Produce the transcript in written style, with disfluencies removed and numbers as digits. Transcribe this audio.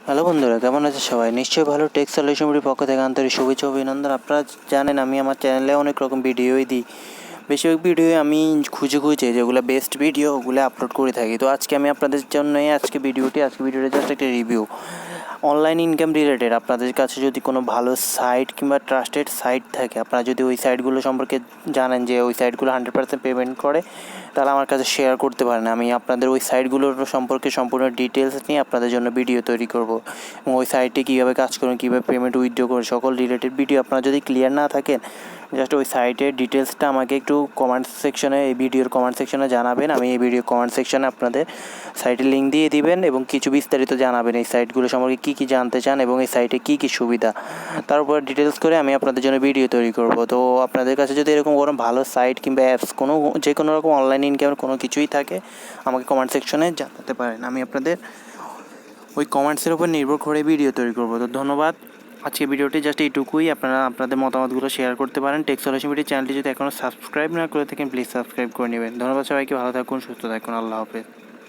Hello বন্ধুরা, কেমন আছে সবাই? নিশ্চয়ই ভালো। টেক সলিউশনের পক্ষ থেকে আন্তরিক শুভেচ্ছা অভিনন্দন। আপনারা জানেন আমি আমার চ্যানেলে অনেক রকম ভিডিওই দিই। বেশিরভাগ ভিডিও আমি খুঁজে যেগুলো বেস্ট ভিডিও ওগুলো আপলোড করে থাকি। তো আজকে আমি আপনাদের জন্যই আজকে ভিডিওটা জাস্ট একটা রিভিউ অনলাইন ইনকাম রিলেটেড। আপনাদের কাছে যদি কোনো ভালো সাইট কিংবা ট্রাস্টেড সাইট থাকে, আপনারা যদি ওই সাইটগুলো সম্পর্কে জানেন যে ওই সাইটগুলো 100% পেমেন্ট করে, তাহলে আমার কাছে শেয়ার করতে পারেন। আমি আপনাদের ওই সাইটগুলোর সম্পর্কে সম্পূর্ণ ডিটেলস নিয়ে আপনাদের জন্য ভিডিও তৈরি করব এবং ওই সাইটে কীভাবে কাজ করুন, কীভাবে পেমেন্ট উইথড্র করুন, সকল রিলেটেড ভিডিও। আপনারা যদি ক্লিয়ার না থাকেন, জাস্ট ওই সাইটের ডিটেলসটা আমাকে একটু কমেন্ট সেকশনে, এই ভিডিওর কমেন্ট সেকশনে জানাবেন। আমি এই ভিডিও কমেন্ট সেকশনে আপনাদের সাইটের লিঙ্ক দিয়ে দিবেন এবং কিছু বিস্তারিত জানাবেন এই সাইটগুলো সম্পর্কে কী কী জানতে চান এবং এই সাইটে কী কী সুবিধা, তার উপর ডিটেলস করে আমি আপনাদের জন্য ভিডিও তৈরি করব। তো আপনাদের কাছে যদি এরকম কোনো ভালো সাইট কিংবা অ্যাপস, যে কোনো রকম অনলাইন ইনকামের কোনো কিছুই থাকে, আমাকে কমেন্ট সেকশনে জানাতে পারেন। আমি আপনাদের ওই কমেন্টসের উপর নির্ভর করে ভিডিও তৈরি করব। তো ধন্যবাদ। আজকে ভিডিওটি জাস্ট এইটুকুই। আপনারা আপনাদের মতামতগুলো শেয়ার করতে পারেন। টেক সলিউশন ভিডিও চ্যানেলটি যদি এখনও সাবস্ক্রাইব না করে থাকেন, প্লিজ সাবস্ক্রাইব করে নেবেন। ধন্যবাদ সবাইকে। ভালো থাকুন, সুস্থ থাকুন। আল্লাহ হাফেজ।